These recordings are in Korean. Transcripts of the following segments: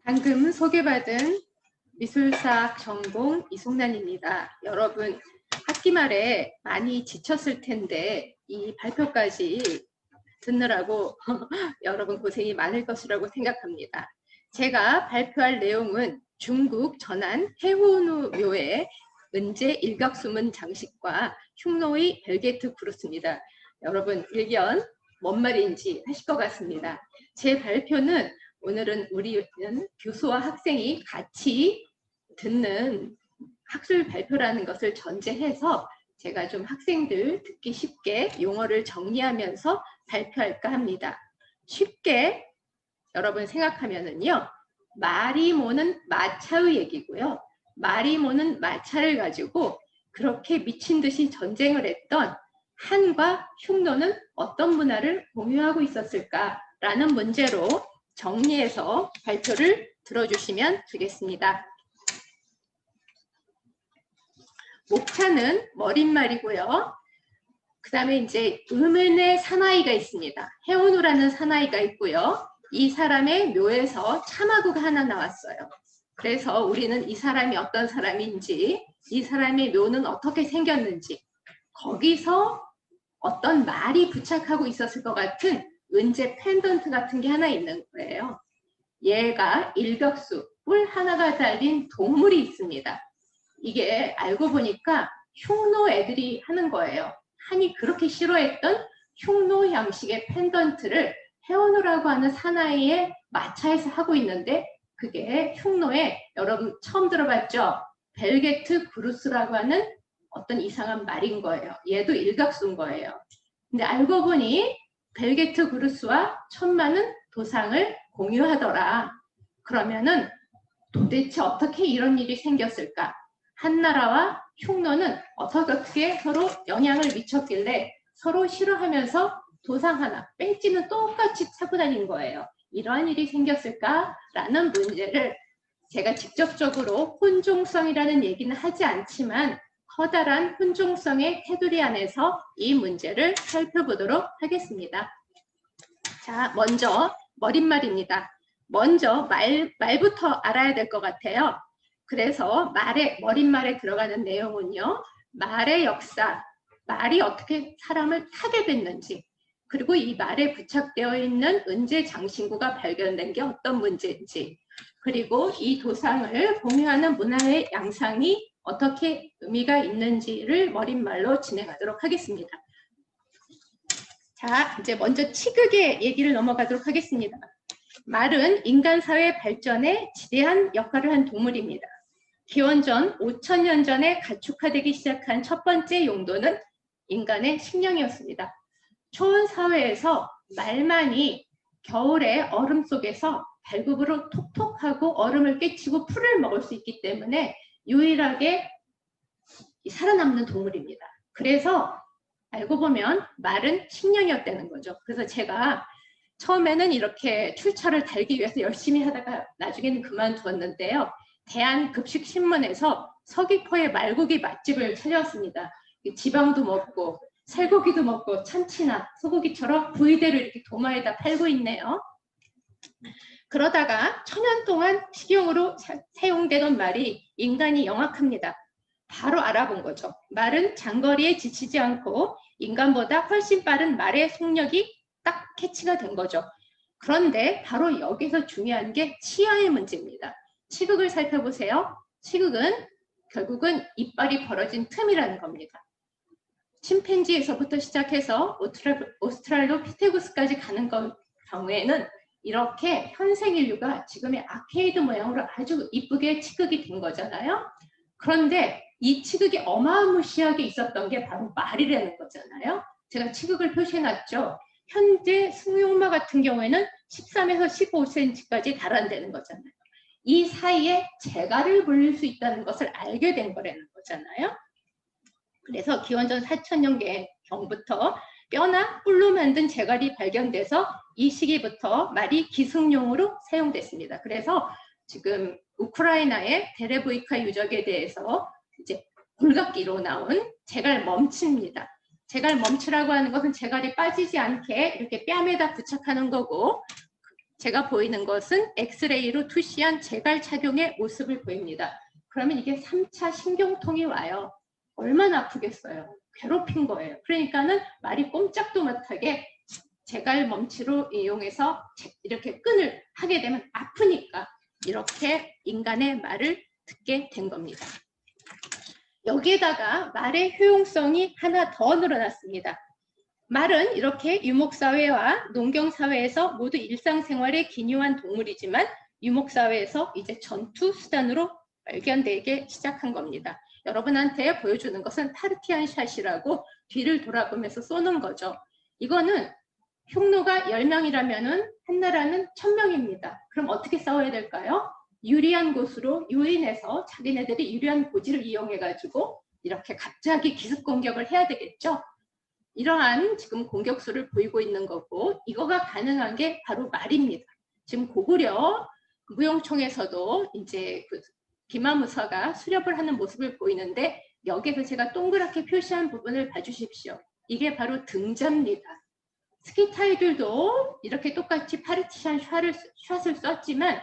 방금 소개받은 미술사학 전공 이송란입니다. 여러분 학기 말에 많이 지쳤을 텐데 이 발표까지 듣느라고 여러분 고생이 많을 것이라고 생각합니다. 제가 발표할 내용은 중국 전안 해운우 묘의 은제 일각수문 장식과 흉노의 벨게트 구루스입니다. 여러분 일견 뭔 말인지 하실 것 같습니다. 제 발표는 오늘은 우리는 교수와 학생이 같이 듣는 학술 발표라는 것을 전제해서 제가 좀 학생들 듣기 쉽게 용어를 정리하면서 발표할까 합니다. 쉽게 여러분 생각하면은요, 말이 모는 마차의 얘기고요. 말이 모는 마차를 가지고 그렇게 미친 듯이 전쟁을 했던 한과 흉노는 어떤 문화를 공유하고 있었을까라는 문제로 정리해서 발표를 들어주시면 되겠습니다. 목차는 머릿말이고요. 그 다음에 이제 음은의 사나이가 있습니다. 해운우라는 사나이가 있고요. 이 사람의 묘에서 참화구가 하나 나왔어요. 그래서 우리는 이 사람이 어떤 사람인지, 이 사람의 묘는 어떻게 생겼는지, 거기서 어떤 말이 부착하고 있었을 것 같은 은제 펜던트 같은 게 하나 있는 거예요. 얘가 일격수, 뿔 하나가 달린 동물이 있습니다. 이게 알고 보니까 흉노 애들이 하는 거예요. 한이 그렇게 싫어했던 흉노 양식의 펜던트를 해운우라고 하는 사나이의 마차에서 하고 있는데 그게 흉노의 여러분 처음 들어봤죠? 벨게트 구루스라고 하는 어떤 이상한 말인 거예요. 얘도 일각수인 거예요. 근데 알고 보니 벨게트 구루스와 천마는 도상을 공유하더라. 그러면은 도대체 어떻게 이런 일이 생겼을까? 한나라와 흉노는 어떻게 서로 영향을 미쳤길래 서로 싫어하면서 도상 하나, 배지는 똑같이 차고 다닌 거예요. 이러한 일이 생겼을까라는 문제를 제가 직접적으로 혼종성이라는 얘기는 하지 않지만 커다란 혼종성의 테두리 안에서 이 문제를 살펴보도록 하겠습니다. 자, 먼저 머릿말입니다. 먼저 말부터 알아야 될 것 같아요. 그래서 머릿말에 들어가는 내용은요. 말의 역사, 말이 어떻게 사람을 타게 됐는지, 그리고 이 말에 부착되어 있는 은제 장신구가 발견된 게 어떤 문제인지, 그리고 이 도상을 공유하는 문화의 양상이 어떻게 의미가 있는지를 머릿말로 진행하도록 하겠습니다. 자, 이제 먼저 치극의 얘기를 넘어가도록 하겠습니다. 말은 인간 사회 발전에 지대한 역할을 한 동물입니다. 기원전 5,000년 전에 가축화되기 시작한 첫 번째 용도는 인간의 식량이었습니다. 초원 사회에서 말만이 겨울에 얼음 속에서 발굽으로 톡톡하고 얼음을 깨치고 풀을 먹을 수 있기 때문에 유일하게 살아남는 동물입니다. 그래서 알고 보면 말은 식량이었다는 거죠. 그래서 제가 처음에는 이렇게 출처를 달기 위해서 열심히 하다가 나중에는 그만두었는데요. 대한급식신문에서 서귀포의 말고기 맛집을 찾아왔습니다. 지방도 먹고 살고기도 먹고 참치나 소고기처럼 부위대로 이렇게 도마에다 팔고 있네요. 그러다가 1000년 동안 식용으로 사용되던 말이 인간이 영악합니다. 바로 알아본 거죠. 말은 장거리에 지치지 않고 인간보다 훨씬 빠른 말의 속력이 딱 캐치가 된 거죠. 그런데 바로 여기서 중요한 게 치아의 문제입니다. 치극을 살펴보세요. 치극은 결국은 이빨이 벌어진 틈이라는 겁니다. 침팬지에서부터 시작해서 오스트랄로피테구스까지 가는 경우에는 이렇게 현생 인류가 지금의 아케이드 모양으로 아주 이쁘게 치극이 된 거잖아요. 그런데 이 치극이 어마무시하게 있었던 게 바로 말이라는 거잖아요. 제가 치극을 표시해놨죠. 현재 승용마 같은 경우에는 13에서 15cm까지 달한다는 거잖아요. 이 사이에 재갈을 물릴 수 있다는 것을 알게 된 거라는 거잖아요. 그래서 기원전 4000년 경부터 뼈나 뿔로 만든 재갈이 발견돼서 이 시기부터 말이 기승용으로 사용됐습니다. 그래서 지금 우크라이나의 데레보이카 유적에 대해서 이제 골각기로 나온 재갈 멈치입니다. 재갈 멈추라고 하는 것은 재갈이 빠지지 않게 이렇게 뺨에다 부착하는 거고 제가 보이는 것은 엑스레이로 투시한 재갈 착용의 모습을 보입니다. 그러면 이게 3차 신경통이 와요. 얼마나 아프겠어요. 괴롭힌 거예요. 그러니까는 말이 꼼짝도 못하게 재갈 멈치로 이용해서 이렇게 끈을 하게 되면 아프니까 이렇게 인간의 말을 듣게 된 겁니다. 여기에다가 말의 효용성이 하나 더 늘어났습니다. 말은 이렇게 유목사회와 농경사회에서 모두 일상생활에 기묘한 동물이지만 유목사회에서 이제 전투수단으로 발견되기 시작한 겁니다. 여러분한테 보여주는 것은 파르티안 샷이라고 뒤를 돌아보면서 쏘는 거죠. 이거는 흉노가 10명이라면 한 나라는 1000명입니다. 그럼 어떻게 싸워야 될까요? 유리한 곳으로 유인해서 자기네들이 유리한 고지를 이용해가지고 이렇게 갑자기 기습 공격을 해야 되겠죠. 이러한 지금 공격수를 보이고 있는 거고 이거가 가능한 게 바로 말입니다. 지금 고구려 무용총에서도 이제 그 기마무사가 수렵을 하는 모습을 보이는데 여기에서 제가 동그랗게 표시한 부분을 봐주십시오. 이게 바로 등자입니다. 스키타이들도 이렇게 똑같이 파르티션 샷을 썼지만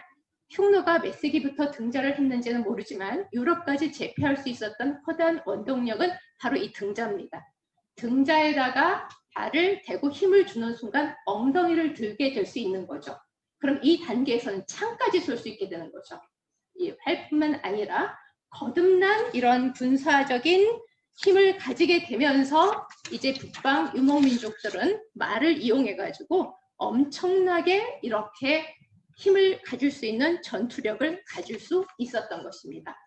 흉노가 몇 세기부터 등자를 했는지는 모르지만 유럽까지 제패할 수 있었던 커다란 원동력은 바로 이 등자입니다. 등자에다가 발을 대고 힘을 주는 순간 엉덩이를 들게 될 수 있는 거죠. 그럼 이 단계에서는 창까지 쏠 수 있게 되는 거죠. 이 활뿐만 아니라 거듭난 이런 군사적인 힘을 가지게 되면서 이제 북방 유목민족들은 말을 이용해 가지고 엄청나게 이렇게 힘을 가질 수 있는 전투력을 가질 수 있었던 것입니다.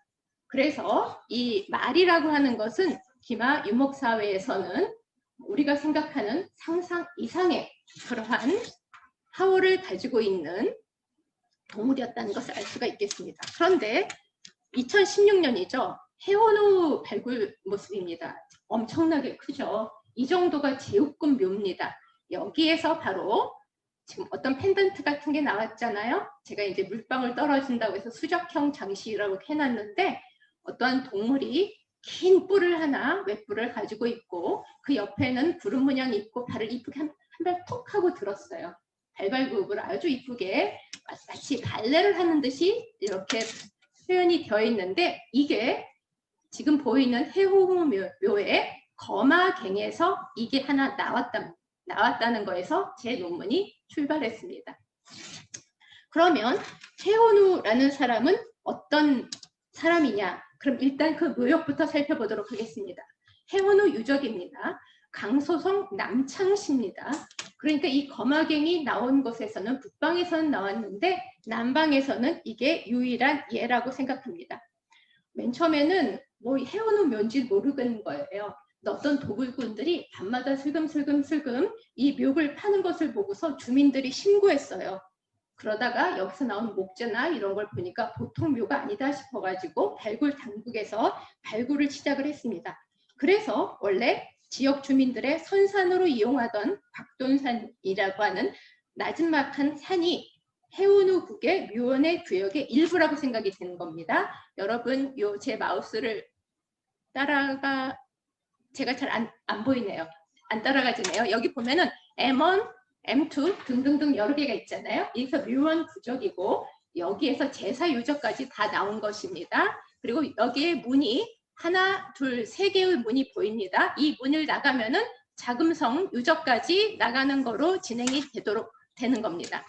그래서 이 말이라고 하는 것은 기마 유목사회에서는 우리가 생각하는 상상 이상의 그러한 파워를 가지고 있는 동물이었다는 것을 알 수가 있겠습니다. 그런데 2016년이죠. 해원호 발굴 모습입니다. 엄청나게 크죠. 이 정도가 제육군 묘입니다. 여기에서 바로 지금 어떤 펜던트 같은 게 나왔잖아요. 제가 이제 물방울 떨어진다고 해서 수적형 장식이라고 해놨는데 어떠한 동물이 긴 뿔을 하나 웹뿔을 가지고 있고 그 옆에는 구름 문양이 있고 발을 이쁘게 한 발 톡 하고 들었어요. 발발굽을 아주 이쁘게 마치 발레를 하는 듯이 이렇게 표현이 되어 있는데 이게 지금 보이는 해호묘의 거마갱에서 이게 하나 나왔다는 거에서 제 논문이 출발했습니다. 그러면 해온우라는 사람은 어떤 사람이냐? 그럼 일단 그 묘역부터 살펴보도록 하겠습니다. 해온우 유적입니다. 강소성 남창시입니다. 그러니까 이 거마갱이 나온 곳에서는 북방에서는 나왔는데 남방에서는 이게 유일한 예라고 생각합니다. 맨 처음에는 뭐 해온우 묘인지 모르겠는 거예요. 어떤 도굴꾼들이 밤마다 슬금슬금 이 묘를 파는 것을 보고서 주민들이 신고했어요. 그러다가 여기서 나온 목재나 이런 걸 보니까 보통 묘가 아니다 싶어가지고 발굴 당국에서 발굴을 시작을 했습니다. 그래서 원래 지역 주민들의 선산으로 이용하던 곽돈산이라고 하는 나지막한 산이 해운우국의 묘원의 구역의 일부라고 생각이 되는 겁니다. 여러분 요 제 마우스를 따라가 제가 잘 안 보이네요. 안 따라가지네요. 여기 보면은 M1, M2 등등등 여러 개가 있잖아요. 여기서 묘원 구적이고 여기에서 제사 유적까지 다 나온 것입니다. 그리고 여기에 문이 하나, 둘, 세 개의 문이 보입니다. 이 문을 나가면은 자금성 유적까지 나가는 거로 진행이 되도록 되는 겁니다.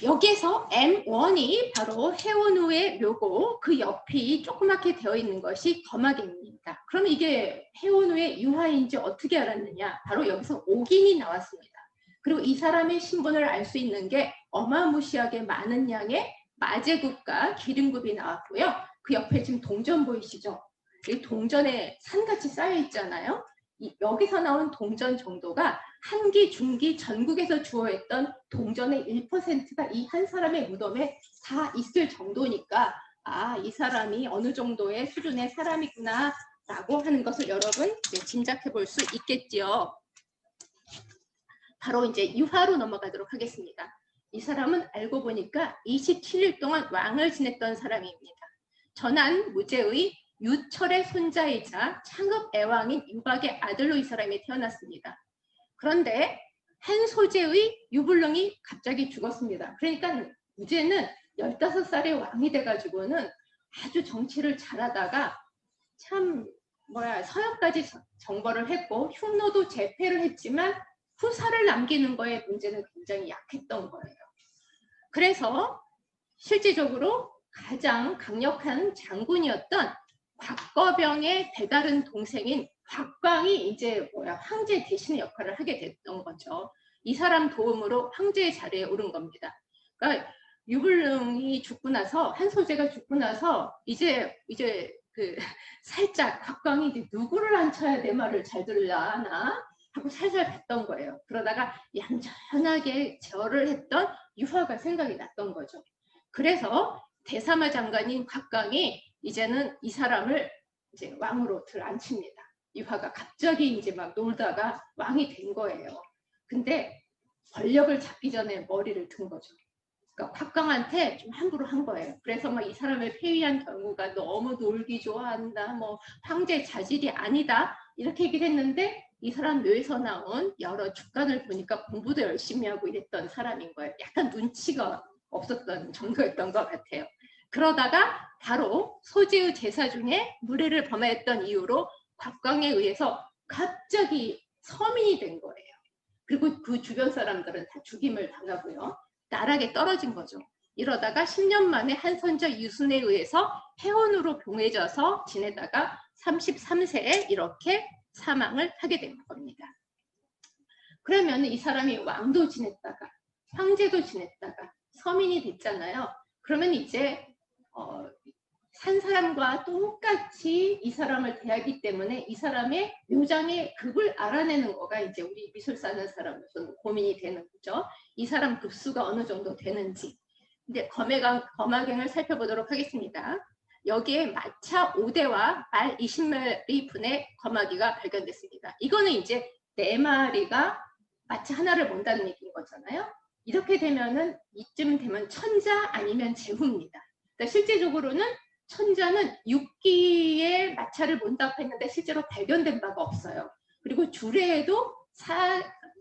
여기에서 M1이 바로 해온우의 묘고 그 옆이 조그맣게 되어 있는 것이 거마갱입니다. 그러면 이게 해온우의 유화인지 어떻게 알았느냐? 바로 여기서 옥인이 나왔습니다. 그리고 이 사람의 신분을 알 수 있는 게 어마무시하게 많은 양의 마제굽과 기름굽이 나왔고요. 그 옆에 지금 동전 보이시죠? 이 동전에 산같이 쌓여 있잖아요. 여기서 나온 동전 정도가 한기, 중기 전국에서 주어했던 동전의 1%가 이 한 사람의 무덤에 다 있을 정도니까 아, 이 사람이 어느 정도의 수준의 사람이구나 라고 하는 것을 여러분 짐작해 볼 수 있겠지요. 바로 이제 유화로 넘어가도록 하겠습니다. 이 사람은 알고 보니까 27일 동안 왕을 지냈던 사람입니다. 전한 무제의 유철의 손자이자 창업 애왕인 유박의 아들로 이 사람이 태어났습니다. 그런데 한 소재의 유불능이 갑자기 죽었습니다. 그러니까 이제는 15살의 왕이 돼가지고는 아주 정치를 잘하다가 참 서역까지 정벌을 했고 흉노도 제패를 했지만 후사를 남기는 거에 문제는 굉장히 약했던 거예요. 그래서 실질적으로 가장 강력한 장군이었던 곽거병의 배다른 동생인 곽광이 이제 황제 대신의 역할을 하게 됐던 거죠. 이 사람 도움으로 황제의 자리에 오른 겁니다. 그러니까 유불능이 죽고 나서 한소재가 죽고 나서 이제 살짝 곽광이 누구를 앉혀야 내 말을 잘 들으려나 하고 살살 봤던 거예요. 그러다가 얌전하게 제어를 했던 유화가 생각이 났던 거죠. 그래서 대사마 장관인 곽광이 이제는 이 사람을 이제 왕으로 들앉힙니다. 유화가 갑자기 이제 막 놀다가 왕이 된 거예요. 근데 권력을 잡기 전에 머리를 든 거죠. 그러니까 곽광한테 좀 함부로 한 거예요. 그래서 막 이 사람을 폐위한 경우가 너무 놀기 좋아한다, 뭐 황제 자질이 아니다 이렇게 얘기를 했는데 이 사람 뇌에서 나온 여러 주간을 보니까 공부도 열심히 하고 이랬던 사람인 거예요. 약간 눈치가 없었던 정도였던 것 같아요. 그러다가 바로 소재의 제사 중에 무례를 범했던 이유로 곽광에 의해서 갑자기 서민이 된 거예요. 그리고 그 주변 사람들은 다 죽임을 당하고요. 나락에 떨어진 거죠. 이러다가 10년 만에 한선자 유순에 의해서 해원으로 봉해져서 지내다가 33세에 이렇게 사망을 하게 된 겁니다. 그러면 이 사람이 왕도 지냈다가 황제도 지냈다가 서민이 됐잖아요. 그러면 이제 산 사람과 똑같이 이 사람을 대하기 때문에 이 사람의 묘장의 급을 알아내는 거가 이제 우리 미술사 하는 사람으로서는 고민이 되는 거죠. 이 사람 급수가 어느 정도 되는지. 이제 검화경을 살펴보도록 하겠습니다. 여기에 마차 5대와 말 20마리 분의 검화기가 발견됐습니다. 이거는 이제 4마리가 마차 하나를 몬다는 얘기인 거잖아요. 이렇게 되면은 이쯤 되면 천자 아니면 제후입니다. 그러니까 실제적으로는 천자는 6기의 마차를 몬다고 했는데 실제로 발견된 바가 없어요. 그리고 주례에도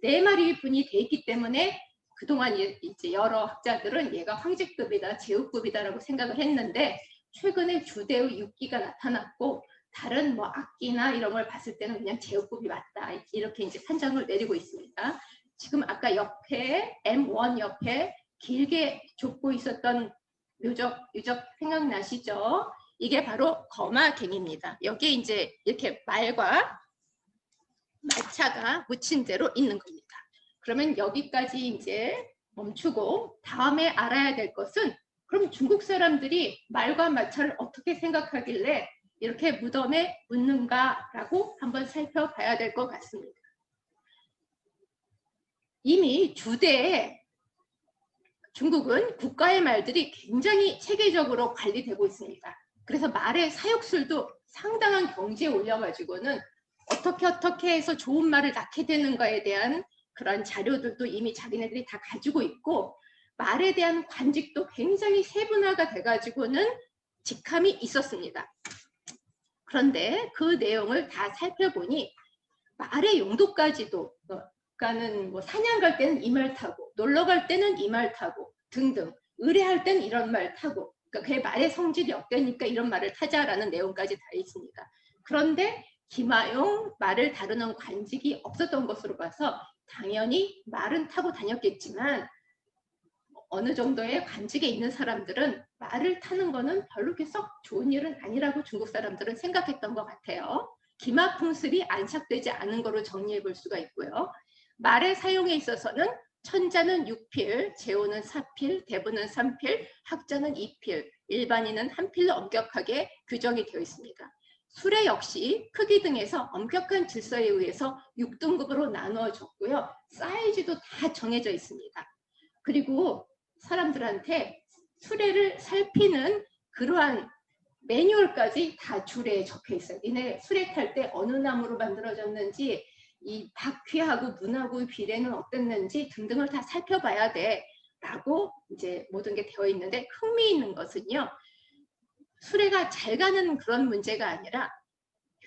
4마리 분이 돼 있기 때문에 그동안 이제 여러 학자들은 얘가 황제급이다, 제후급이다라고 생각을 했는데 최근에 주대의 6기가 나타났고 다른 뭐 악기나 이런 걸 봤을 때는 그냥 제후급이 맞다 이렇게 이제 판정을 내리고 있습니다. 지금 아까 옆에 M1 옆에 길게 좁고 있었던 유적 생각나시죠? 이게 바로 검화갱입니다. 여기에 이제 이렇게 말과 마차가 묻힌 대로 있는 겁니다. 그러면 여기까지 이제 멈추고 다음에 알아야 될 것은 그럼 중국 사람들이 말과 마차를 어떻게 생각하길래 이렇게 무덤에 묻는가라고 한번 살펴봐야 될 것 같습니다. 이미 주대에 중국은 국가의 말들이 굉장히 체계적으로 관리되고 있습니다. 그래서 말의 사육술도 상당한 경지에 올려가지고는 어떻게 해서 좋은 말을 낳게 되는가에 대한 그런 자료들도 이미 자기네들이 다 가지고 있고 말에 대한 관직도 굉장히 세분화가 돼가지고는 직함이 있었습니다. 그런데 그 내용을 다 살펴보니 말의 용도까지도 그러니까는 뭐 사냥 갈 때는 이 말 타고 놀러 갈 때는 이 말 타고 등등 의뢰할 때는 이런 말 타고 그러니까 그의 말의 성질이 없다니까 이런 말을 타자라는 내용까지 다 있습니다. 그런데 김하용 말을 다루는 관직이 없었던 것으로 봐서 당연히 말은 타고 다녔겠지만 어느 정도의 관직에 있는 사람들은 말을 타는 거는 별로 그렇게 썩 좋은 일은 아니라고 중국 사람들은 생각했던 것 같아요. 기마풍습이 안착되지 않은 거로 정리해 볼 수가 있고요. 말의 사용에 있어서는 천자는 6필, 제후는 4필, 대부는 3필, 학자는 2필, 일반인은 1필로 엄격하게 규정이 되어 있습니다. 수레 역시 크기 등에서 엄격한 질서에 의해서 6등급으로 나누어졌고요. 사이즈도 다 정해져 있습니다. 그리고 사람들한테 수레를 살피는 그러한 매뉴얼까지 다 줄에 적혀 있어요. 니네 수레 탈 때 어느 나무로 만들어졌는지 이 바퀴하고 문하고 비례는 어땠는지 등등을 다 살펴봐야 돼 라고 이제 모든 게 되어 있는데 흥미있는 것은요. 수레가 잘 가는 그런 문제가 아니라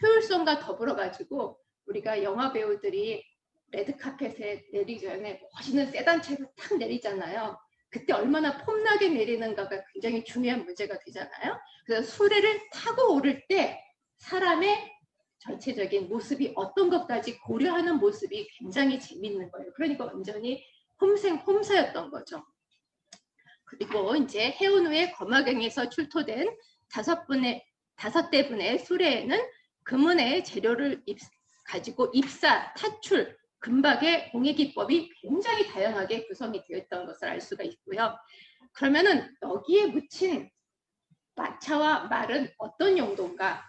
효율성과 더불어 가지고 우리가 영화 배우들이 레드카펫에 내리기 전에 멋있는 세단체로 탁 내리잖아요. 그때 얼마나 폼나게 내리는가가 굉장히 중요한 문제가 되잖아요. 그래서 수레를 타고 오를 때 사람의 전체적인 모습이 어떤 것까지 고려하는 모습이 굉장히 재밌는 거예요. 그러니까 완전히 홈사였던 거죠. 그리고 이제 해운 후에 거마경에서 출토된 5대분의 수레에는 금은의 재료를 가지고 입사, 타출, 금박의 공예 기법이 굉장히 다양하게 구성이 되어 있던 것을 알 수가 있고요. 그러면은 여기에 묻힌 마차와 말은 어떤 용도인가?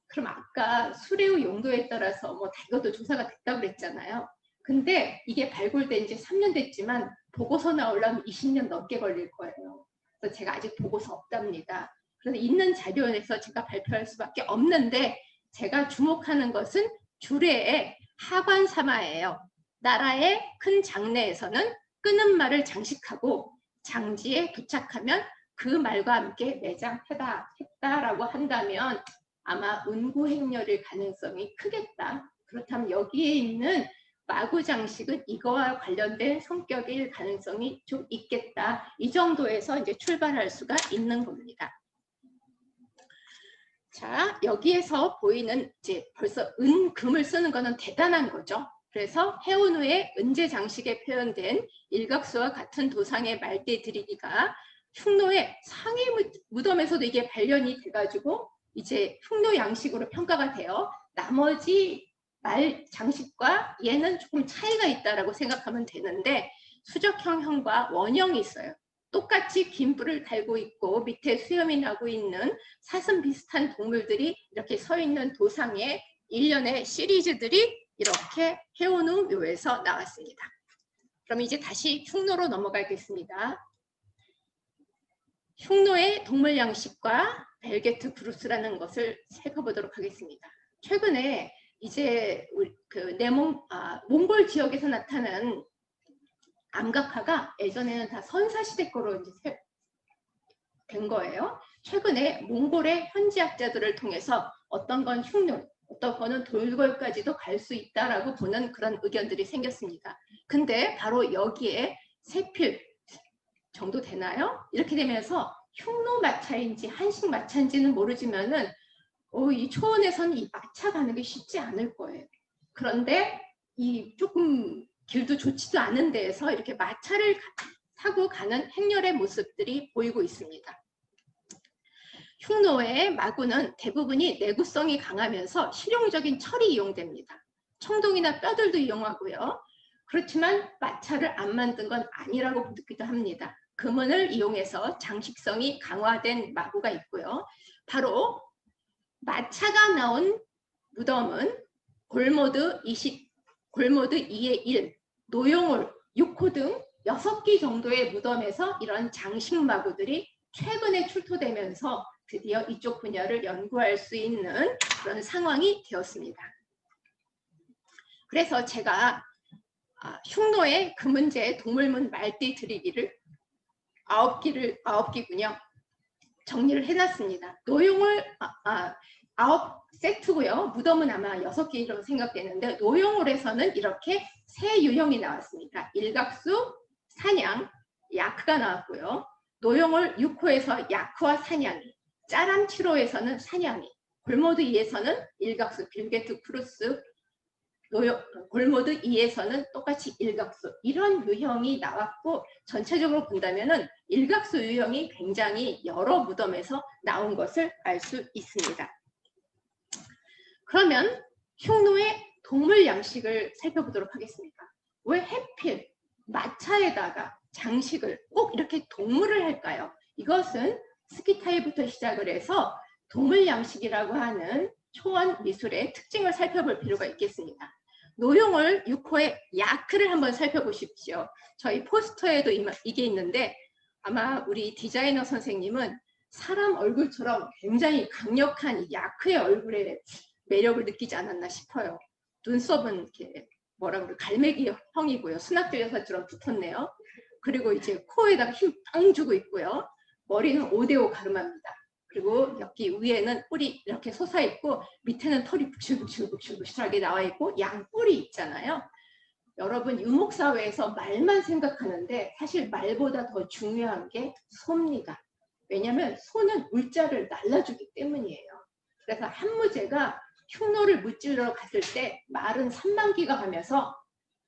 그럼 아까 수레의 용도에 따라서 뭐 이것도 조사가 됐다고 그랬잖아요. 근데 이게 발굴된 지 3년 됐지만 보고서 나오려면 20년 넘게 걸릴 거예요. 그래서 제가 아직 보고서 없답니다. 그래서 있는 자료에서 제가 발표할 수밖에 없는데 제가 주목하는 것은 주례의 하관사마예요. 나라의 큰 장례에서는 끄는 말을 장지에 도착하면 그 말과 함께 매장했다라고 한다면 아마 운구행렬일 가능성이 크겠다. 그렇다면 여기에 있는 마구 장식은 이거와 관련된 성격일 가능성이 좀 있겠다. 이 정도에서 이제 출발할 수가 있는 겁니다. 자, 여기에서 보이는 이제 벌써 금을 쓰는 거는 대단한 거죠. 그래서 해운 후에 은제 장식에 표현된 일각수와 같은 도상의 말대 드리기가 흉노의 상위 무덤에서도 이게 발견이 돼가지고 이제 흉노 양식으로 평가가 돼요. 나머지 말 장식과 얘는 조금 차이가 있다라고 생각하면 되는데 수적형과 원형이 있어요. 똑같이 긴 뿔을 달고 있고 밑에 수염이 나고 있는 사슴 비슷한 동물들이 이렇게 서 있는 도상에 일련의 시리즈들이 이렇게 해온 후 묘에서 나왔습니다. 그럼 이제 다시 흉노로 넘어가겠습니다. 흉노의 동물 양식과 벨게트 브루스라는 것을 살펴보도록 하겠습니다. 최근에 이제 몽골 지역에서 나타난 암각화가 예전에는 다 선사시대 거로 이제 된 거예요. 최근에 몽골의 현지학자들을 통해서 어떤 건 흉노, 어떤 거는 돌궐까지도 갈 수 있다라고 보는 그런 의견들이 생겼습니다. 근데 바로 여기에 세필 정도 되나요? 이렇게 되면서 흉노 마차인지 한식 마차인지는 모르지만은 이 초원에서는 이 마차 가는 게 쉽지 않을 거예요. 그런데 이 조금 길도 좋지도 않은 데에서 이렇게 마차를 타고 가는 행렬의 모습들이 보이고 있습니다. 흉노의 마구는 대부분이 내구성이 강하면서 실용적인 철이 이용됩니다. 청동이나 뼈들도 이용하고요. 그렇지만 마차를 안 만든 건 아니라고 보기도 합니다. 금은을 이용해서 장식성이 강화된 마구가 있고요. 바로 마차가 나온 무덤은 골모드 2의 1, 노용홀 6호 등 6기 정도의 무덤에서 이런 장식마구들이 최근에 출토되면서 드디어 이쪽 분야를 연구할 수 있는 그런 상황이 되었습니다. 그래서 제가 흉노의 금은제 동물문 말띠 드리기를 9기군요. 정리를 해놨습니다. 노용을 9세트고요. 무덤은 아마 6개라고 생각되는데 노용홀에서는 이렇게 세 유형이 나왔습니다. 일각수, 사냥, 야크가 나왔고요. 노용홀 6호에서 야크와 사냥이, 짜람 7호에서는 사냥이, 골모드 2에서는 일각수, 빌게트 크루스, 골모드 2에서는 똑같이 일각수 이런 유형이 나왔고 전체적으로 본다면은 일각수 유형이 굉장히 여러 무덤에서 나온 것을 알 수 있습니다. 그러면 흉노의 동물 양식을 살펴보도록 하겠습니다. 왜 해필 마차에다가 장식을 꼭 이렇게 동물을 할까요? 이것은 스키타이부터 시작을 해서 동물 양식이라고 하는 초원 미술의 특징을 살펴볼 필요가 있겠습니다. 노용을 6호의 야크를 한번 살펴보십시오. 저희 포스터에도 이게 있는데 아마 우리 디자이너 선생님은 사람 얼굴처럼 굉장히 강력한 야크의 얼굴에 매력을 느끼지 않았나 싶어요. 눈썹은 이렇게 갈매기 형이고요. 수납 여사처럼 붙었네요. 그리고 이제 코에다가 힘 빵 주고 있고요. 머리는 5대5 가르마입니다. 그리고 여기 위에는 뿔이 이렇게 솟아있고 밑에는 털이 북실북실하게 나와있고 양뿔이 있잖아요. 여러분 유목사회에서 말만 생각하는데 사실 말보다 더 중요한 게 소입니다. 왜냐하면 소는 물자를 날라주기 때문이에요. 그래서 한무제가 흉노를 무찌르러 갔을 때 말은 3만 기가 가면서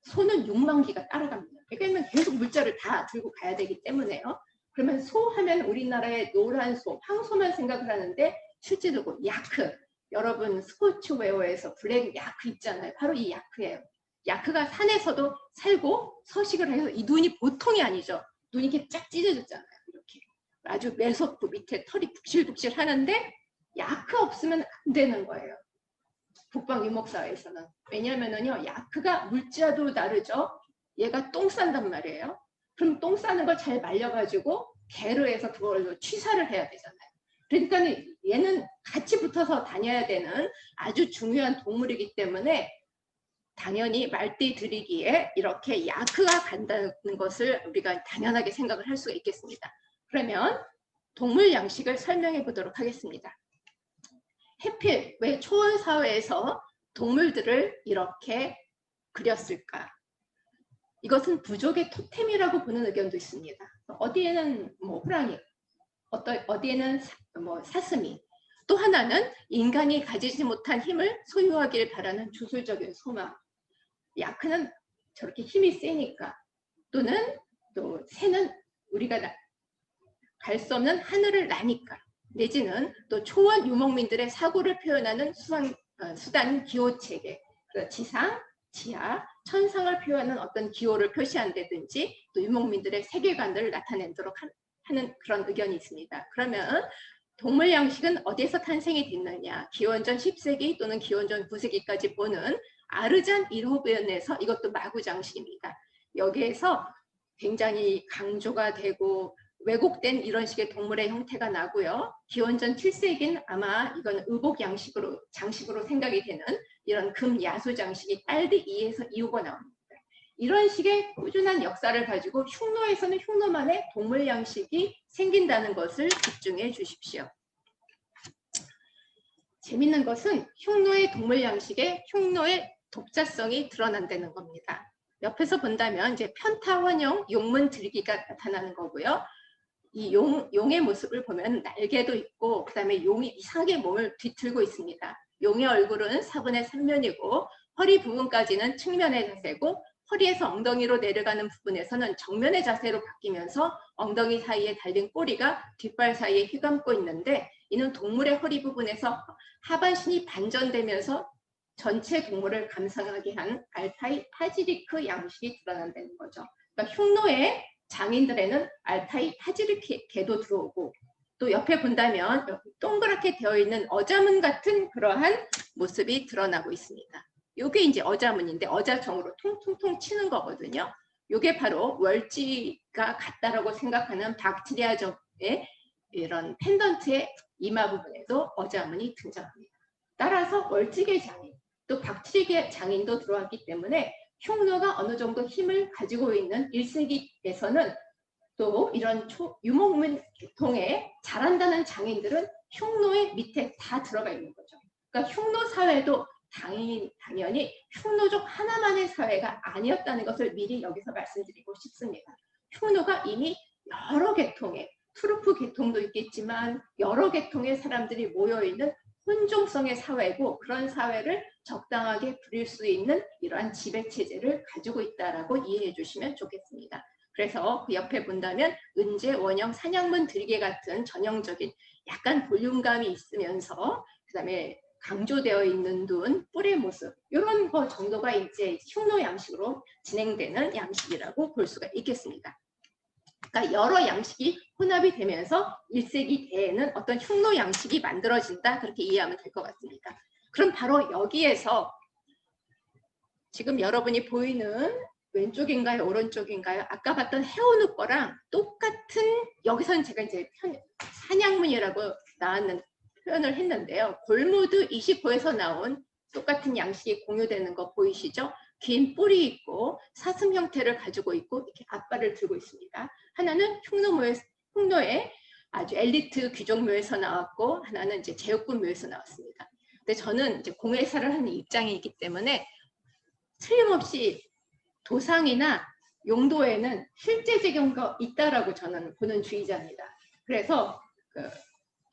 소는 6만 기가 따라갑니다. 그러니까 계속 물자를 다 들고 가야 되기 때문에요. 그러면 소 하면 우리나라의 노란 소, 황소만 생각을 하는데 실제로 야크, 여러분 스포츠웨어에서 블랙 야크 있잖아요. 바로 이 야크예요. 야크가 산에서도 살고 서식을 해서 이 눈이 보통이 아니죠. 눈이 이렇게 쫙 찢어졌잖아요. 이렇게 아주 매섭고 밑에 털이 북실북실 하는데 야크 없으면 안 되는 거예요. 북방 유목사회에서는. 왜냐하면요, 야크가 물자도 다르죠. 얘가 똥 싼단 말이에요. 그럼 똥 싸는 걸 잘 말려가지고 개로 해서 그걸로 취사를 해야 되잖아요. 그러니까 얘는 같이 붙어서 다녀야 되는 아주 중요한 동물이기 때문에 당연히 말띠 들이기에 이렇게 야크가 간다는 것을 우리가 당연하게 생각을 할 수가 있겠습니다. 그러면 동물 양식을 설명해 보도록 하겠습니다. 해필 왜 초원 사회에서 동물들을 이렇게 그렸을까? 이것은 부족의 토템이라고 보는 의견도 있습니다. 어디에는 뭐 호랑이, 어디에는 뭐 사슴이, 또 하나는 인간이 가지지 못한 힘을 소유하길 바라는 주술적인 소망. 야크는 저렇게 힘이 세니까, 또는 또 새는 우리가 갈 수 없는 하늘을 나니까, 내지는 또 초원 유목민들의 사고를 표현하는 수단 기호체계, 지상, 지하, 천상을 표현하는 어떤 기호를 표시한다든지 또 유목민들의 세계관을 나타내도록 하는 그런 의견이 있습니다. 그러면 동물 양식은 어디에서 탄생이 됐느냐? 기원전 10세기 또는 기원전 9세기까지 보는 아르잔 일호변에서, 이것도 마구장식입니다. 여기에서 굉장히 강조가 되고 왜곡된 이런 식의 동물의 형태가 나고요. 기원전 7세기는 아마 이건 의복 장식으로 생각이 되는 이런 금 야수 장식이 딸디 2에서 이후가 나옵니다. 이런 식의 꾸준한 역사를 가지고 흉노에서는 흉노만의 동물 양식이 생긴다는 것을 집중해 주십시오. 재밌는 것은 흉노의 동물 양식에 흉노의 독자성이 드러난다는 겁니다. 옆에서 본다면 이제 편타원형 용문 들기가 나타나는 거고요. 이 용의 모습을 보면 날개도 있고 그다음에 용이 이상하게 몸을 뒤틀고 있습니다. 용의 얼굴은 4분의 3면이고 허리 부분까지는 측면의 자세고 허리에서 엉덩이로 내려가는 부분에서는 정면의 자세로 바뀌면서 엉덩이 사이에 달린 꼬리가 뒷발 사이에 휘감고 있는데, 이는 동물의 허리 부분에서 하반신이 반전되면서 전체 동물을 감상하게 한 알타이 파지리크 양식이 드러난다는 거죠. 그러니까 흉노의 장인들에는 알타이 파지리크계도 들어오고, 또 옆에 본다면 동그랗게 되어 있는 어자문 같은 그러한 모습이 드러나고 있습니다. 이게 이제 어자문인데 어자정으로 통통통 치는 거거든요. 이게 바로 월지가 같다라고 생각하는 박트리아족의 이런 펜던트의 이마 부분에도 어자문이 등장합니다. 따라서 월지계 장인, 또 박트리계 장인도 들어왔기 때문에 흉노가 어느 정도 힘을 가지고 있는 1세기에서는 또 이런 유목민 계통에 잘한다는 장인들은 흉노의 밑에 다 들어가 있는 거죠. 그러니까 흉노 사회도 당연히 흉노족 하나만의 사회가 아니었다는 것을 미리 여기서 말씀드리고 싶습니다. 흉노가 이미 여러 계통의, 투르프 계통도 있겠지만 여러 계통의 사람들이 모여있는 혼종성의 사회고, 그런 사회를 적당하게 부릴 수 있는 이러한 지배체제를 가지고 있다라고 이해해 주시면 좋겠습니다. 그래서 그 옆에 본다면 은제, 원형, 산양문, 들개 같은 전형적인 약간 볼륨감이 있으면서 그다음에 강조되어 있는 눈, 뿔의 모습, 이런 거 정도가 이제 흉노 양식으로 진행되는 양식이라고 볼 수가 있겠습니다. 그러니까 여러 양식이 혼합이 되면서 1세기 대에는 어떤 흉노 양식이 만들어진다, 그렇게 이해하면 될 것 같습니다. 그럼 바로 여기에서 지금 여러분이 보이는 왼쪽인가요, 오른쪽인가요? 아까 봤던 해오누 거랑 똑같은, 여기서는 제가 이제 산양문이라고 나왔는 표현을 했는데요. 골무드 29에서 나온 똑같은 양식이 공유되는 거 보이시죠? 긴 뿔이 있고 사슴 형태를 가지고 있고 이렇게 앞발을 들고 있습니다. 하나는 흉노의 아주 엘리트 귀족묘에서 나왔고 하나는 이제 제육군묘에서 나왔습니다. 근데 저는 이제 공예사를 하는 입장이기 때문에 틀림없이 도상이나 용도에는 실제 적용가 있다라고 저는 보는 주의자입니다. 그래서 그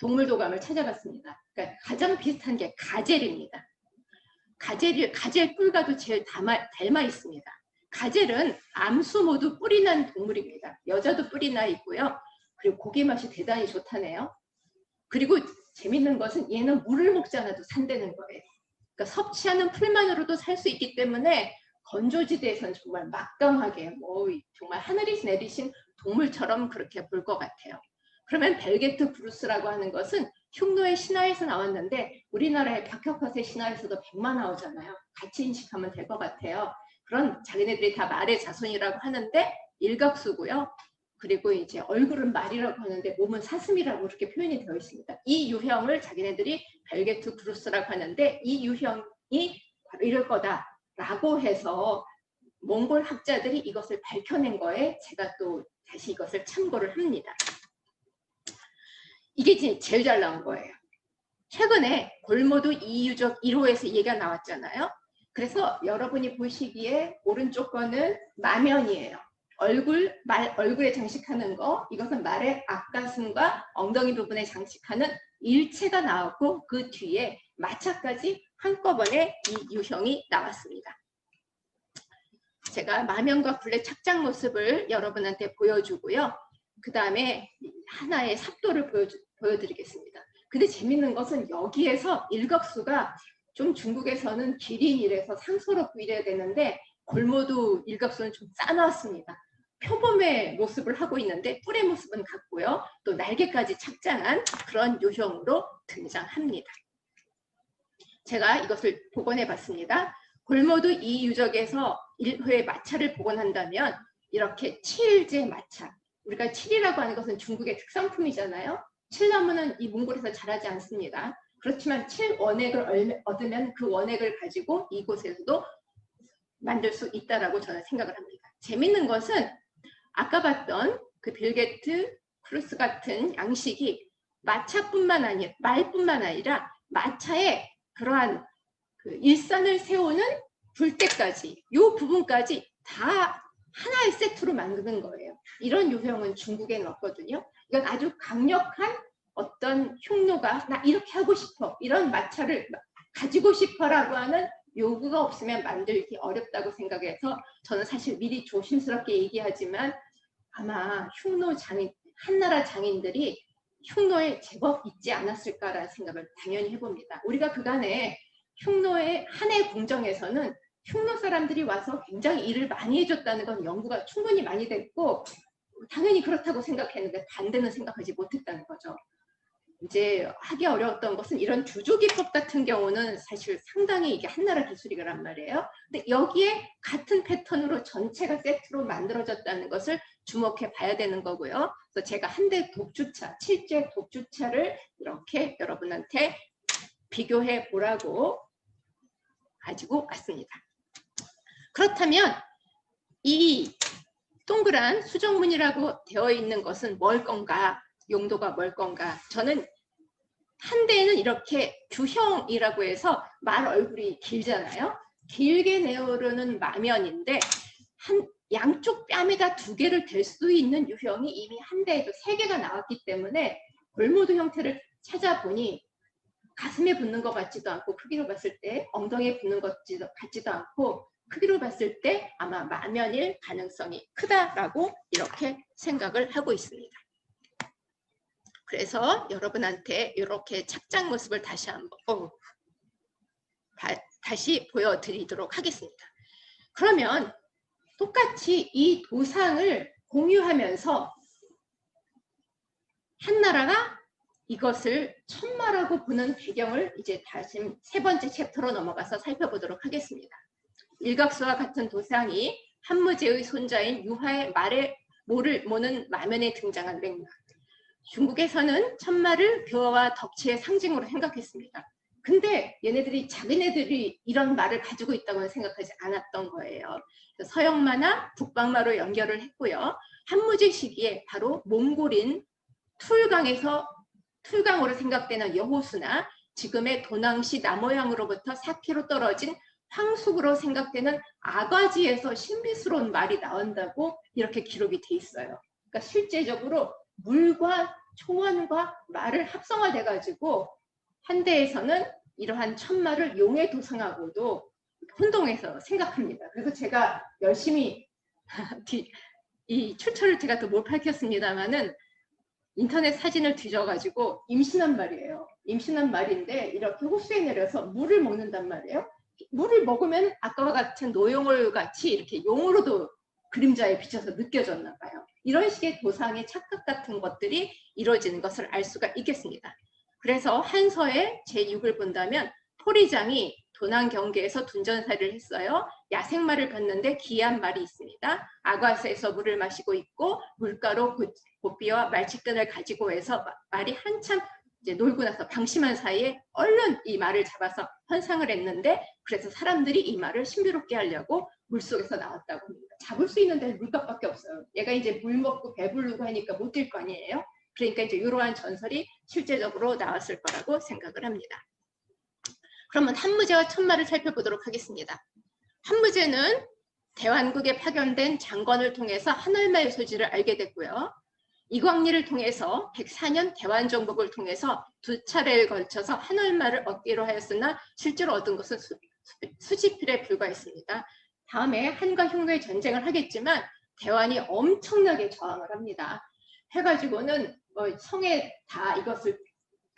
동물도감을 찾아봤습니다. 그러니까 가장 비슷한 게 가젤입니다. 가젤 뿔과도 제일 닮아 있습니다. 가젤은 암수 모두 뿔이 난 동물입니다. 여자도 뿔이 나 있고요. 그리고 고기 맛이 대단히 좋다네요. 그리고 재밌는 것은 얘는 물을 먹지 않아도 산다는 거예요. 그러니까 섭취하는 풀만으로도 살 수 있기 때문에 건조지대에서는 정말 막강하게 정말 하늘이 내리신 동물처럼 그렇게 볼 것 같아요. 그러면 벨게트 브루스라고 하는 것은 흉노의 신화에서 나왔는데 우리나라의 박혁화의 신화에서도 100만 나오잖아요. 같이 인식하면 될 것 같아요. 그런 자기네들이 다 말의 자손이라고 하는데 일각수고요. 그리고 이제 얼굴은 말이라고 하는데 몸은 사슴이라고 그렇게 표현이 되어 있습니다. 이 유형을 자기네들이 벨게트 브루스라고 하는데 이 유형이 바로 이럴 거다라고 해서 몽골 학자들이 이것을 밝혀낸 거에 제가 또 다시 이것을 참고를 합니다. 이게 제일 잘 나온 거예요. 최근에 골모도 이유적 1호에서 얘기가 나왔잖아요. 그래서 여러분이 보시기에 오른쪽 거는 마면이에요. 얼굴에 장식하는 거, 이것은 말의 앞가슴과 엉덩이 부분에 장식하는 일체가 나왔고 그 뒤에 마차까지 한꺼번에 이 유형이 나왔습니다. 제가 마면과 굴레 착장 모습을 여러분한테 보여주고요. 그 다음에 하나의 삽도를 보여드리겠습니다. 근데 재밌는 것은 여기에서 일각수가 좀 중국에서는 기린이라서 상소롭고 이래야 되는데 골모도 일각수는 좀 싸놨습니다. 표범의 모습을 하고 있는데 뿔의 모습은 같고요. 또 날개까지 착장한 그런 유형으로 등장합니다. 제가 이것을 복원해 봤습니다. 골모도 이 유적에서 1회 마차를 복원한다면 이렇게 7제 마차, 우리가 7이라고 하는 것은 중국의 특산품이잖아요. 7나무는 이 몽골에서 자라지 않습니다. 그렇지만 7원액을 얻으면 그 원액을 가지고 이곳에서도 만들 수 있다라고 저는 생각을 합니다. 재밌는 것은 아까 봤던 그 벨게트 크루스 같은 양식이 마차뿐만 아니라 말뿐만 아니라 마차의 그러한 그 일산을 세우는 불대까지 이 부분까지 다 하나의 세트로 만드는 거예요. 이런 유형은 중국에는 없거든요. 이건 아주 강력한 어떤 흉노가 나 이렇게 하고 싶어 이런 마차를 가지고 싶어라고 하는 요구가 없으면 만들기 어렵다고 생각해서 저는 사실 미리 조심스럽게 얘기하지만 아마 흉노 장인 한나라 장인들이 흉노에 제법 있지 않았을까라는 생각을 당연히 해봅니다. 우리가 그간에 흉노의 한해 궁정에서는 흉노 사람들이 와서 굉장히 일을 많이 해줬다는 건 연구가 충분히 많이 됐고 당연히 그렇다고 생각했는데 반대는 생각하지 못했다는 거죠. 이제 하기 어려웠던 것은 이런 주조기법 같은 경우는 사실 상당히 이게 한나라 기술이란 말이에요. 근데 여기에 같은 패턴으로 전체가 세트로 만들어졌다는 것을 주목해 봐야 되는 거고요. 그래서 제가 한대 독주차, 7제 독주차를 이렇게 여러분한테 비교해 보라고 가지고 왔습니다. 그렇다면 이 동그란 수정문이라고 되어 있는 것은 뭘 건가? 용도가 뭘 건가? 저는 한 대는 이렇게 규형이라고 해서 말 얼굴이 길잖아요. 길게 내오르는 마면인데 양쪽 뺨에다 2개를 댈 수 있는 유형이 이미 한 대에도 3개가 나왔기 때문에 골모도 형태를 찾아보니 가슴에 붙는 것 같지도 않고 크기로 봤을 때 엉덩이에 붙는 것 같지도 않고 크기로 봤을 때 아마 마면일 가능성이 크다라고 이렇게 생각을 하고 있습니다. 그래서 여러분한테 이렇게 착장 모습을 다시 한번 다시 보여드리도록 하겠습니다. 그러면 똑같이 이 도상을 공유하면서 한나라가 이것을 천마라고 보는 배경을 이제 다시 3번째 챕터로 넘어가서 살펴보도록 하겠습니다. 일각수와 같은 도상이 한무제의 손자인 유화의 말에 모를 모는 마면에 등장한 맥락. 중국에서는 천마를 교화와 덕치의 상징으로 생각했습니다. 근데 얘네들이 자기네들이 이런 말을 가지고 있다고는 생각하지 않았던 거예요. 서양마나 북방마로 연결을 했고요. 한무제 시기에 바로 몽골인 툴강으로 생각되는 여호수나 지금의 도낭시 남오향으로부터 4km 떨어진 황숙으로 생각되는 아과지에서 신비스러운 말이 나온다고 이렇게 기록이 돼 있어요. 그러니까 실제적으로 물과 초원과 말을 합성화돼 가지고 한대에서는 이러한 천마를 용의 도상하고도 혼동해서 생각합니다. 그래서 제가 열심히 이 출처를 제가 또 못 밝혔습니다만은 인터넷 사진을 뒤져가지고 임신한 말이에요. 임신한 말인데 이렇게 호수에 내려서 물을 먹는단 말이에요. 물을 먹으면 아까와 같은 노용을 같이 이렇게 용으로도 그림자에 비춰서 느껴졌나 봐요. 이런 식의 도상의 착각 같은 것들이 이루어지는 것을 알 수가 있겠습니다. 그래서 한서의 제6을 본다면 포리장이 도난 경계에서 둔전살이를 했어요. 야생말을 봤는데 귀한 말이 있습니다. 아과스에서 물을 마시고 있고 물가로 보비와 말치끈을 가지고 해서 말이 한참 이제 놀고 나서 방심한 사이에 얼른 이 말을 잡아서 헌상을 했는데 그래서 사람들이 이 말을 신비롭게 하려고 물속에서 나왔다고 합니다. 잡을 수 있는 데는 물값밖에 없어요. 얘가 이제 물 먹고 배부르고 하니까 못 뛸 거 아니에요. 그러니까 이제 이러한 전설이 실제적으로 나왔을 거라고 생각을 합니다. 그러면 한무제와 천마를 살펴보도록 하겠습니다. 한무제는 대환국에 파견된 장관을 통해서 한얼마의 소지를 알게 됐고요. 이광리를 통해서 104년 대환정복을 통해서 2차례에 걸쳐서 한얼마를 얻기로 하였으나 실제로 얻은 것은 수지필에 불과했습니다. 다음에 한과 흉노의 전쟁을 하겠지만 대환이 엄청나게 저항을 합니다. 해가지고는 성에 다 이것을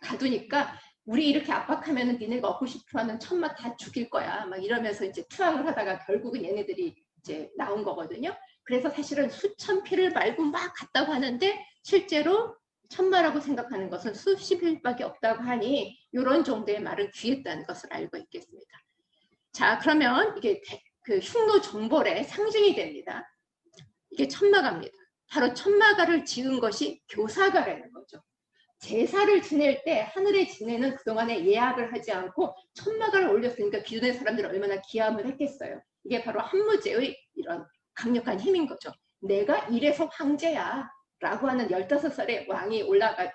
가두니까 우리 이렇게 압박하면 니네가 얻고 싶어하는 천마 다 죽일 거야. 막 이러면서 이제 투항을 하다가 결국은 얘네들이 이제 나온 거거든요. 그래서 사실은 수천 피를 말고 막 갔다고 하는데 실제로 천마라고 생각하는 것은 수십 일밖에 없다고 하니 이런 정도의 말은 귀했다는 것을 알고 있겠습니다. 자, 그러면 이게 그 흉노 정벌의 상징이 됩니다. 이게 천마가입니다. 바로 천마가를 지은 것이 교사가라는 거죠. 제사를 지낼 때 하늘에 지내는 그동안에 예약을 하지 않고 천마가를 올렸으니까 기존의 사람들은 얼마나 기함을 했겠어요. 이게 바로 한무제의 이런 강력한 힘인 거죠. 내가 이래서 황제야 라고 하는 15살의 왕이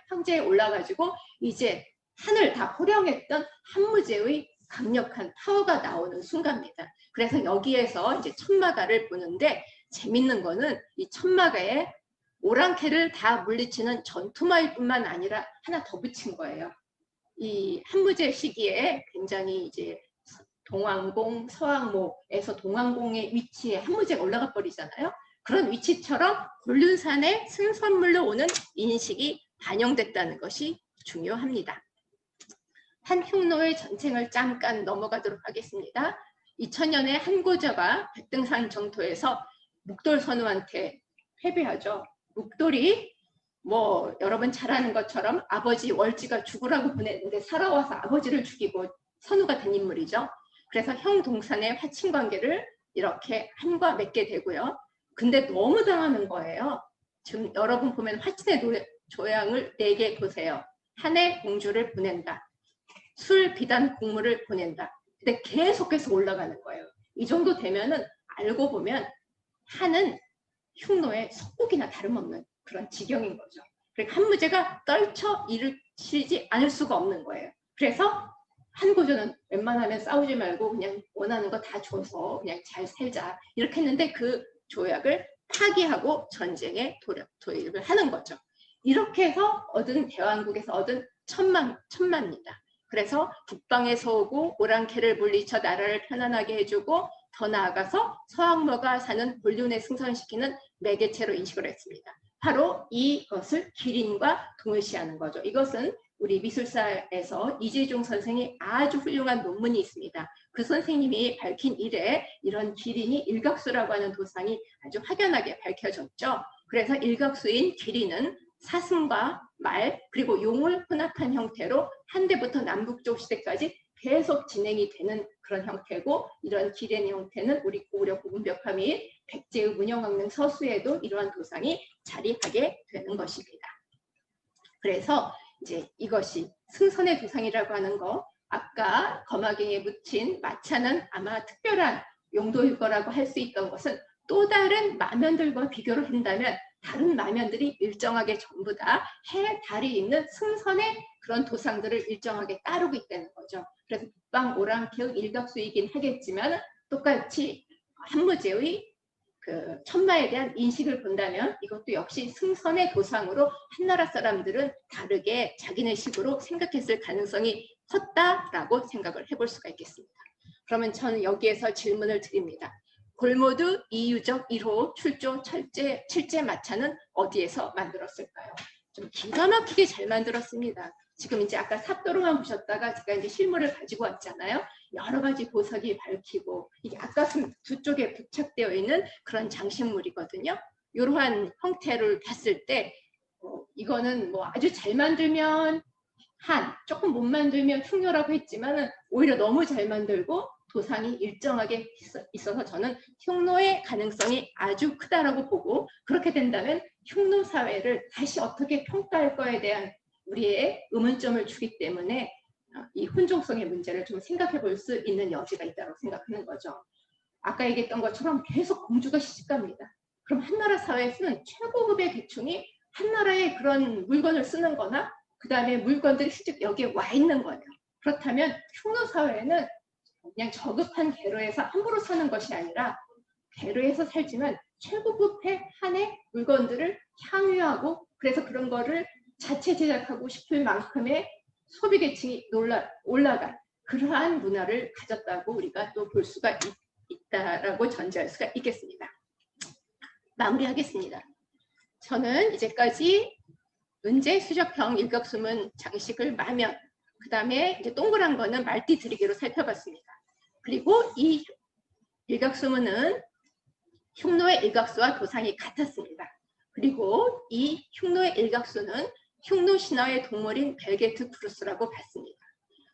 황제에 올라가지고 이제 하늘 다 호령했던 한무제의 강력한 파워가 나오는 순간입니다. 그래서 여기에서 이제 천마가를 보는데 재밌는 거는 이 천마가에 오랑캐를 다 물리치는 전투마일 뿐만 아니라 하나 더 붙인 거예요. 이 한무제 시기에 굉장히 이제 동왕봉, 서왕모에서 동왕봉의 위치에 한무제가 올라가 버리잖아요. 그런 위치처럼 곤륜산에 승선물로 오는 인식이 반영됐다는 것이 중요합니다. 한흉노의 전쟁을 잠깐 넘어가도록 하겠습니다. 2000년에 한고저가 백등산 정토에서 묵돌선우한테 패배하죠. 묵돌이 뭐 여러분 잘 아는 것처럼 아버지 월지가 죽으라고 보냈는데 살아와서 아버지를 죽이고 선우가 된 인물이죠. 그래서 형 동산의 화친 관계를 이렇게 한과 맺게 되고요. 근데 너무 당하는 거예요. 지금 여러분 보면 화친의 조양을 4개 보세요. 한해 공주를 보낸다. 술, 비단, 국물을 보낸다. 근데 계속해서 올라가는 거예요. 이 정도 되면은 알고 보면 한은 흉노의 속국이나 다름없는 그런 지경인 거죠. 그러니까 한무제가 떨쳐 일으키지 않을 수가 없는 거예요. 그래서 한고조는 웬만하면 싸우지 말고 그냥 원하는 거 다 줘서 그냥 잘 살자 이렇게 했는데 그 조약을 파기하고 전쟁에 도입을 하는 거죠. 이렇게 해서 얻은 대왕국에서 얻은 천마입니다. 그래서 북방에서 오고 오랑캐를 물리쳐 나라를 편안하게 해주고 더 나아가서 서왕모가 사는 곤륜에 승선시키는 매개체로 인식을 했습니다. 바로 이것을 기린과 동일시하는 거죠. 이것은 우리 미술사에서 이재종 선생이 아주 훌륭한 논문이 있습니다. 그 선생님이 밝힌 이래 이런 기린이 일각수라고 하는 도상이 아주 확연하게 밝혀졌죠. 그래서 일각수인 기린은 사슴과 말 그리고 용을 혼합한 형태로 한대부터 남북조 시대까지 계속 진행이 되는 그런 형태고 이런 기린 형태는 우리 고구려 고분벽화 및 백제의 문형왕릉 서수에도 이러한 도상이 자리하게 되는 것입니다. 그래서 이제 이것이 승선의 도상이라고 하는 거 아까 거마갱이에 묻힌 마차는 아마 특별한 용도일 거라고 할 수 있던 것은 또 다른 마면들과 비교를 한다면 다른 마면들이 일정하게 전부 다 해, 달이 있는 승선의 그런 도상들을 일정하게 따르고 있다는 거죠. 그래서 북방, 오랑캐의 일각수이긴 하겠지만 똑같이 한무제의 그 천마에 대한 인식을 본다면 이것도 역시 승선의 도상으로 한나라 사람들은 다르게 자기네식으로 생각했을 가능성이 컸다라고 생각을 해볼 수가 있겠습니다. 그러면 저는 여기에서 질문을 드립니다. 골모드 이유적 1호 출조 철제 7제 마차는 어디에서 만들었을까요? 좀 기가 막히게 잘 만들었습니다. 지금 이제 아까 삽도로만 보셨다가 제가 이제 실물을 가지고 왔잖아요. 여러 가지 보석이 밝히고 이게 아까슴 두 쪽에 부착되어 있는 그런 장식물이거든요. 이러한 형태를 봤을 때 이거는 뭐 아주 잘 만들면 한, 조금 못 만들면 흉노라고 했지만 오히려 너무 잘 만들고 도상이 일정하게 있어서 저는 흉노의 가능성이 아주 크다라고 보고, 그렇게 된다면 흉노 사회를 다시 어떻게 평가할 거에 대한 우리의 의문점을 주기 때문에 이 혼종성의 문제를 좀 생각해 볼 수 있는 여지가 있다고 생각하는 거죠. 아까 얘기했던 것처럼 계속 공주가 시집갑니다. 그럼 한나라 사회에서는 최고급의 계층이 한나라의 그런 물건을 쓰는 거나 그 다음에 물건들이 실제 여기에 와 있는 거예요. 그렇다면 흉노 사회는 그냥 저급한 계로에서 함부로 사는 것이 아니라 계로에서 살지만 최고급의 한의 물건들을 향유하고, 그래서 그런 거를 자체 제작하고 싶을 만큼의 소비 계층이 올라간 그러한 문화를 가졌다고 우리가 또 볼 수가 있다라고 전제할 수가 있겠습니다. 마무리하겠습니다. 저는 이제까지 은제, 수적형, 일각수문 장식을 마면, 그 다음에 이제 동그란 거는 말띠 드리개로 살펴봤습니다. 그리고 이 일각수문은 흉노의 일각수와 도상이 같았습니다. 그리고 이 흉노의 일각수는 흉노 신화의 동물인 벨게트 크루스라고 봤습니다.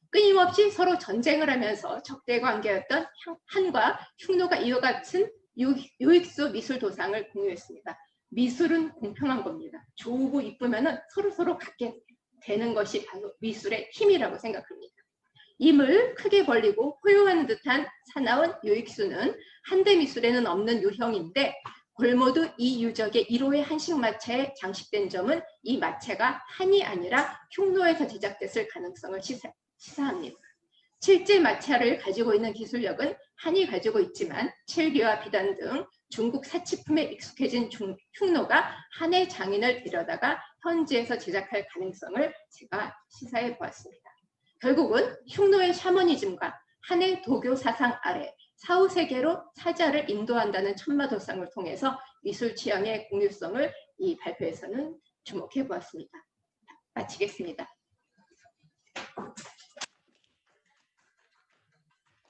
끊임없이 서로 전쟁을 하면서 적대 관계였던 한과 흉노가 이와 같은 요익수 미술 도상을 공유했습니다. 미술은 공평한 겁니다. 좋고 이쁘면 서로 갖게 되는 것이 바로 미술의 힘이라고 생각합니다. 입을 크게 벌리고 호요하는 듯한 사나운 요익수는 한대 미술에는 없는 유형인데, 골모드 이 유적의 1호의 한식 마차에 장식된 점은 이 마차가 한이 아니라 흉노에서 제작됐을 가능성을 시사합니다. 실제 마차를 가지고 있는 기술력은 한이 가지고 있지만 칠기와 비단 등 중국 사치품에 익숙해진 흉노가 한의 장인을 데려다가 현지에서 제작할 가능성을 제가 시사해 보았습니다. 결국은 흉노의 샤머니즘과 한의 도교 사상 아래 사후세계로 사자를 인도한다는 천마도상을 통해서 미술 취향의 공유성을 이 발표에서는 주목해 보았습니다. 마치겠습니다.